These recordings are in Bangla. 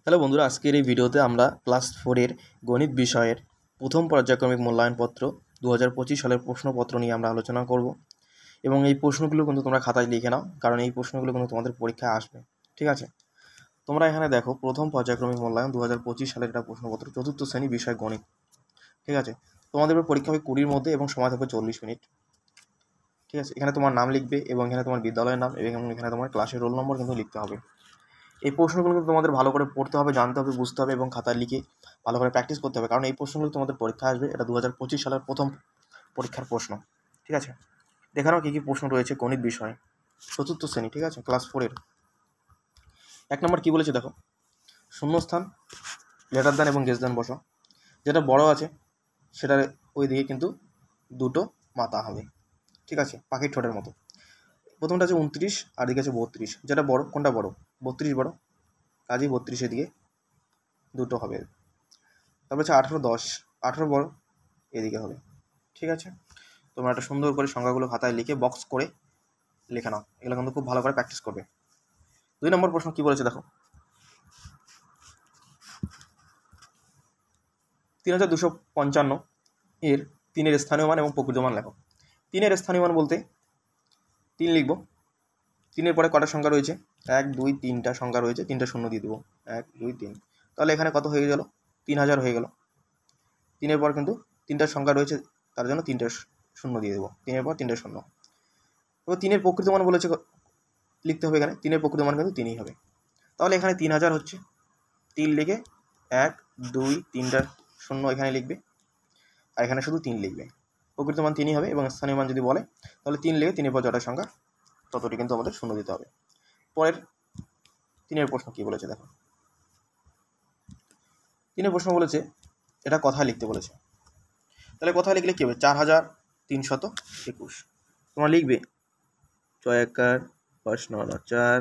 হ্যালো বন্ধুরা, আজকের এই ভিডিওতে আমরা ক্লাস 4-এর গণিত বিষয়ের প্রথম পর্যায়ক্রমিক মূল্যায়নপত্র 2025 সালের প্রশ্নপত্র নিয়ে আমরা আলোচনা করব এবং এই প্রশ্নগুলো কিন্তু তোমরা খাতায় লিখে নাও, কারণ এই প্রশ্নগুলো কিন্তু তোমাদের পরীক্ষায় আসবে। ঠিক আছে, তোমরা এখানে দেখো প্রথম পর্যায়ক্রমিক মূল্যায়ন 2025 সালের একটা প্রশ্নপত্র, চতুর্থ শ্রেণী, বিষয় গণিত। ঠিক আছে, তোমাদের পরীক্ষা হবে 20-র মধ্যে এবং সময় থাকবে 40 মিনিট। ঠিক আছে, এখানে তোমার নাম লিখবে এবং এখানে তোমার বিদ্যালয়ের নাম এবং এখানে তোমার ক্লাসের রোল নম্বর কিন্তু লিখতে হবে। এই প্রশ্নগুলো কিন্তু তোমাদের ভালো করে পড়তে হবে, জানতে হবে, বুঝতে হবে এবং খাতায় লিখে ভালো করে প্র্যাকটিস করতে হবে, কারণ এই প্রশ্নগুলো তোমাদের পরীক্ষা আসবে। এটা 2025 সালের প্রথম পরীক্ষার প্রশ্ন। ঠিক আছে, দেখে নাও কী কী প্রশ্ন রয়েছে গণিত বিষয়ে, চতুর্থ শ্রেণী। ঠিক আছে, ক্লাস 4-এর 1 নম্বর কী বলেছে দেখো, শূন্যস্থান, লেটার দান এবং গেস দান বসো। যেটা বড় আছে সেটার ওই দিকে কিন্তু দুটো মাথা হবে। ঠিক আছে, পাখির ঠোঁটের মতো। প্রথমটা আছে 29 আর দিকে আছে 32। যেটা বড়, কোনটা বড়? 32 বড়, কাজেই 32-এর দিকে দুটো হবে। তারপর হচ্ছে 18, 10, 18 বড়, এদিকে হবে। ঠিক আছে, তোমরা একটা সুন্দর করে সংখ্যাগুলো খাতায় লিখে বক্স করে লেখা নাও, এগুলো কিন্তু খুব ভালো করে প্র্যাকটিস করবে। 2 নম্বর প্রশ্ন কি বলেছে দেখো, 3255 এর 3-এর স্থানীয় মান এবং প্রকৃত মান লেখো। 3-এর স্থানীয় মান বলতে 3 লিখবো। 3-এর পরে কটা সংখ্যা রয়েছে? 1, 2, 3টা সংখ্যা রয়েছে, 3টা শূন্য দিয়ে দেবো। 1, 2, 3, তাহলে এখানে কত হয়ে গেল? 3000 হয়ে গেল। 3-এর পর কিন্তু 3টা সংখ্যা রয়েছে, তার জন্য 3টা শূন্য দিয়ে দেবো। 3-এর পর 3টা শূন্য। এবার 3-এর প্রকৃত মান বলেছে লিখতে হবে। এখানে 3-এর প্রকৃত মান কিন্তু 3ই হবে। তাহলে এখানে 3000 হচ্ছে, 3 লিখে 1, 2, 3টা শূন্য এখানে লিখবে, আর এখানে শুধু 3 লিখবে। প্রকৃত মান 3ই হবে এবং স্থানীয় মান যদি বলে তাহলে 3 লিখে 3-এর পর যটা সংখ্যা ততটি কিন্তু আমাদের শূন্য দিতে হবে। পরের 3-এর প্রশ্ন কী বলেছে দেখো, 3-এর প্রশ্ন বলেছে এটা কথায় লিখতে বলেছে। তাহলে কথায় লিখলে কী হবে? 4321। তোমরা লিখবে 6 একার 5×9=4,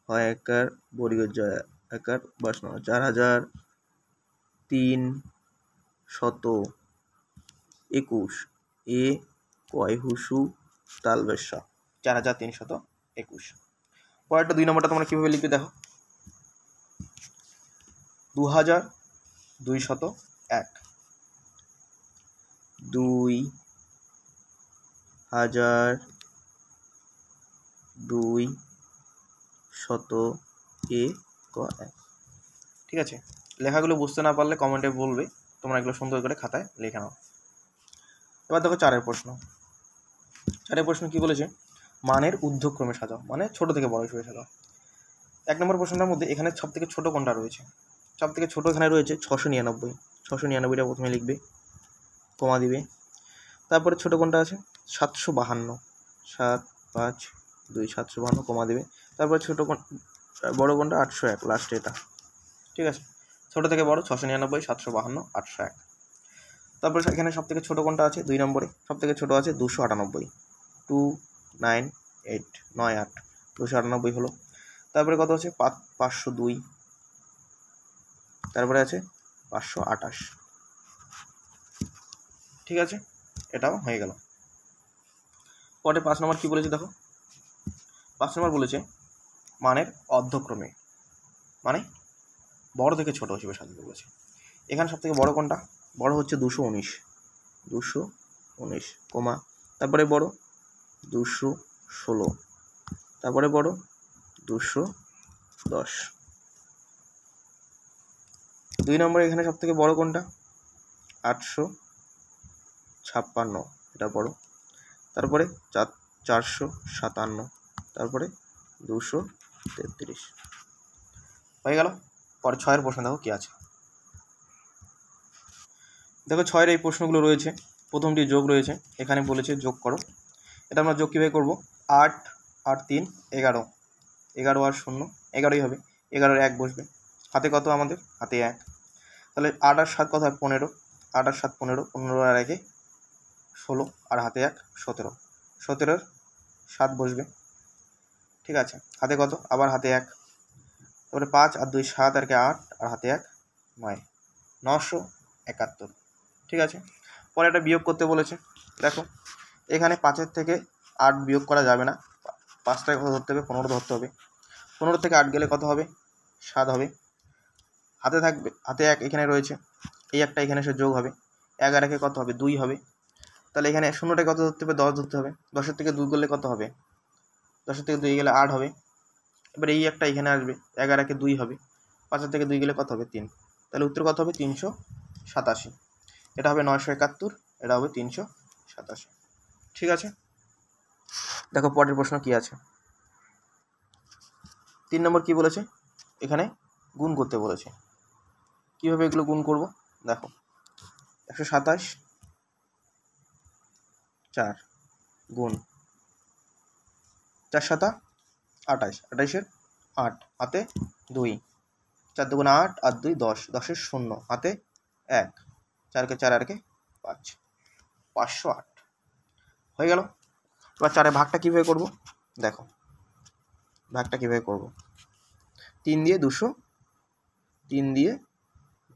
6 একার বর্গের 6 একার 5×9=4321। এ কয় হুসু তাল বেশা 4321। পরেরটা 2 নম্বরটা তোমরা কীভাবে লিখবে দেখো, 2201, 2201। ঠিক আছে, লেখাগুলো বুঝতে না পারলে কমেন্টে বলবে, তোমরা এগুলো সুন্দর করে খাতায় লিখে নাও। এবার দেখো 4-এর প্রশ্ন। 4-এর প্রশ্ন কি বলেছে, মানের ঊর্ধ্বক্রমে সাজাও, মানে ছোট থেকে বড় হিসেবে সাজাও। 1 নম্বর প্রশ্নটার মধ্যে এখানে সব থেকে ছোটো কোনটা রয়েছে? সব থেকে ছোটো এখানে রয়েছে 699। 699টা প্রথমে লিখবে, কমা দিবে। তারপরে ছোটো কোনটা আছে? 752, 7, 5, 2, 752, কমা দেবে। তারপরে বড় কোনটা? 801, লাস্টে এটা। ঠিক আছে, ছোটো থেকে বড় 699, 752, 801। তারপরে এখানে সব থেকে ছোটো কোনটা আছে? 2 নম্বরে সব থেকে ছোটো আছে 298, 298, 98, 298 হলো। তারপরে কত আছে? 502, তারপরে আছে 528। ঠিক আছে, এটাও হয়ে গেল। পরে 5 নম্বর কী বলেছে দেখো, 5 নম্বর বলেছে মানের অর্ধক্রমে, মানে বড় থেকে ছোট হিসেবে সাজাতে বলেছে। এখানে সব থেকে বড় কোনটা? বড় হচ্ছে 219, 219, কমা। তারপরে বড় 216, তারপরে বড় 210। 2 নম্বরে এখানে সব থেকে বড় কোনটা? 856, এটা বড়। তারপরে 457, তারপরে 233। হয়ে গেল। পরে 6-এর প্রশ্ন দেখো কী আছে। দেখো 6-এর এই প্রশ্নগুলো রয়েছে। প্রথমটি যোগ রয়েছে, এখানে বলেছে যোগ করো। এটা আমরা যোগ কীভাবে করবো? 8 আর 3 11, 11 আর 0 11ই হবে। 11-এর 1 বসবে, হাতে কত আমাদের? হাতে 1। তাহলে 8 আর 7 কত হয়? 15, 8 আর 7 15, 15 আর 1 16, আর হাতে 1 17, 17-এর 7 বসবে। ঠিক আছে, হাতে কত? আবার হাতে 1। তারপরে 5 আর 2 7, আর 8, আর হাতে 1 9, 971। ঠিক আছে, পরে একটা বিয়োগ করতে বলেছে। দেখো এখানে 5-এর থেকে 8 বিয়োগ করা যাবে না, 5টাকে কত ধরতে হবে? 15 ধরতে হবে। 15 থেকে 8 গেলে কত হবে? 7 হবে। হাতে থাকবে, হাতে 1 এখানে রয়েছে, এই একটা এখানে এসে যোগ হবে, 1 আর 1 কত হবে 2 হবে। তাহলে এখানে শূন্যটা কত ধরতে হবে 10 ধরতে হবে, 10-এর থেকে 2 করলে কত হবে, 10-এর থেকে 2 গেলে 8 হবে। এবার এই একটা এখানে আসবে, 1 আর 1 2 হবে, 5-এর থেকে 2 গেলে কত হবে 3। তাহলে উত্তর কত হবে 387। এটা হবে 971, এটা হবে 387। ঠিক আছে, দেখো পরের প্রশ্ন কি আছে। 3 নম্বর কি বলেছে, এখানে গুণ করতে বলেছে। কীভাবে এগুলো গুণ করব দেখো, 127 4 গুণ 4 7 28, 28-এর 8 হাতে 2, 4 2 8 আর 2 10, 10-এর 0 হাতে 1, 4-কে 4 আর 5, 508 হয়ে গেল। এবার 4-এ ভাগটা কীভাবে করব দেখো, ভাগটা কীভাবে করব, 3 দিয়ে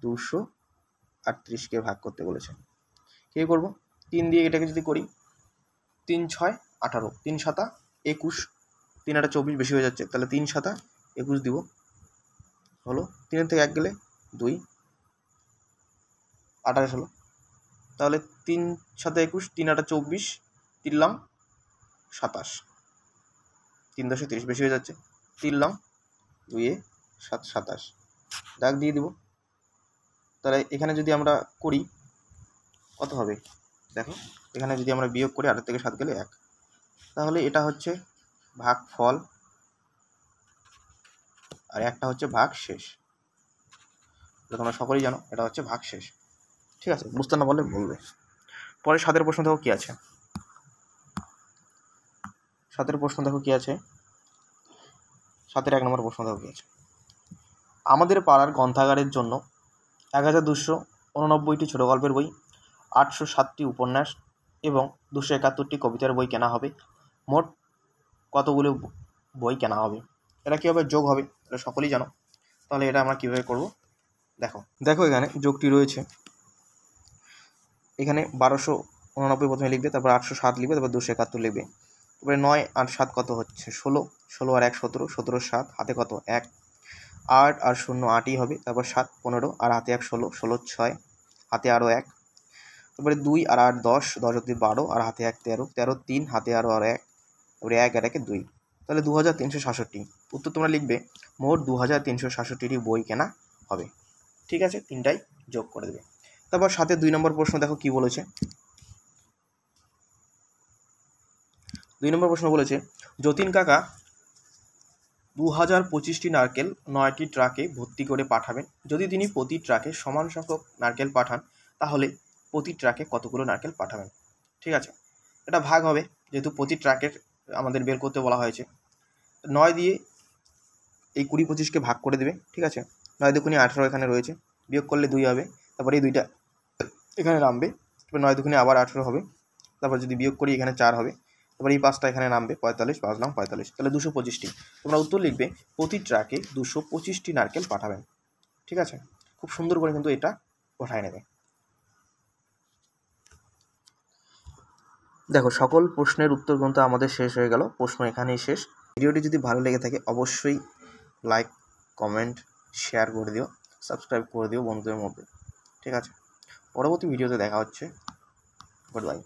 238কে ভাগ করতে বলেছে। কী করব, 3 দিয়ে এটাকে যদি করি, 3 6 18, 3 7 21, 3 8 24 বেশি হয়ে যাচ্ছে, তাহলে 3 7 21 দিব, হলো 3-এর থেকে 1 গেলে 2, 28 হলো। তাহলে 3 7 21, 3 8 24, 3 লং 27, 3 10 30 বেশি হয়ে যাচ্ছে, 3 লং 2 7 27 দাগ দিয়ে দিব। তাহলে এখানে যদি আমরা করি কত হবে দেখো, এখানে যদি আমরা বিয়োগ করি 8 থেকে 7 গেলে 1, তাহলে এটা হচ্ছে ভাগ ফল আর একটা হচ্ছে ভাগ শেষ। এটা তোমরা সকলেই জানো, এটা হচ্ছে ভাগ শেষ। ঠিক আছে, বুঝতে না পারলে বলবে। পরে 7-এর প্রশ্ন দেখো কি আছে। 7-এর প্রশ্ন দেখো কি আছে, 7-এর 1 নম্বর প্রশ্ন দেখো কি আছে। আমাদের পাড়ার গ্রন্থাগারের জন্য 1289টি ছোট গল্পের বই, 807টি উপন্যাস এবং 271টি কবিতার বই কেনা হবে। মোট কতগুলো বই কেনা হবে? এটা কী হবে, যোগ হবে, এটা সকলেই জানো। তাহলে এটা আমরা কীভাবে করব দেখো, এখানে যোগটি রয়েছে, এখানে 1289 প্রথমে লিখবে, তারপর 807 লিখবে, তারপর 271 লিখবে। তারপরে 9 আর 7 কত হচ্ছে 16, 16 আর 1 17, 17 7 হাতে কত 1, 8 আর 0 8ই হবে, তারপর 7 15 আর হাতে 1 16, 16 6 হাতে আরও 1, তারপরে 2 আর 8 10, 10 অব্দি 12 আর হাতে 1 13, 13 3 হাতে আরও 1, তারপরে 1 আর 1 2, তাহলে 2367। উত্তর তোমরা লিখবে মোট 2367টি বই কেনা হবে। ঠিক আছে, 3টাই যোগ করে দেবে। তারপর 7-এর 2 নম্বর প্রশ্ন দেখো কি বলেছে। 2 নম্বর প্রশ্ন বলেছে, যতীন কাকা 2025টি নারকেল 9টি ট্রাকে ভর্তি করে পাঠাবেন। যদি তিনি প্রতি ট্রাকে সমান সংখ্যক নারকেল পাঠান, তাহলে প্রতি ট্রাকে কতগুলো নারকেল পাঠাবেন? ঠিক আছে, এটা ভাগ হবে, যেহেতু প্রতি ট্রাকের আমাদের বের করতে বলা হয়েছে। 9 দিয়ে এই 20 25কে ভাগ করে দেবে। ঠিক আছে, 9 দুগুণে 18 এখানে রয়েছে, বিয়োগ করলে 2 হবে, তারপরে এই 2টা এখানে নামবে, তারপর 9 দুগুণে আবার 18 হবে, তারপর যদি বিয়োগ করি এখানে 4 হবে, তারপর এই 5টা এখানে নামবে, 45, 5 নাম 45, তাহলে 225টি। তোমরা উত্তর লিখবে প্রতি ট্রাকে 225টি নারকেল পাঠাবেন। ঠিক আছে, খুব সুন্দর করে কিন্তু এটা পাঠায় নেবে। দেখো, সকল প্রশ্নের উত্তর কিন্তু আমাদের শেষ হয়ে গেল, প্রশ্ন এখানেই শেষ। ভিডিওটি যদি ভালো লেগে থাকে অবশ্যই লাইক কমেন্ট শেয়ার করে দিও, সাবস্ক্রাইব করে দিও বন্ধুদের মধ্যে। ঠিক আছে, পরবর্তী ভিডিওতে দেখা হচ্ছে। Good bye.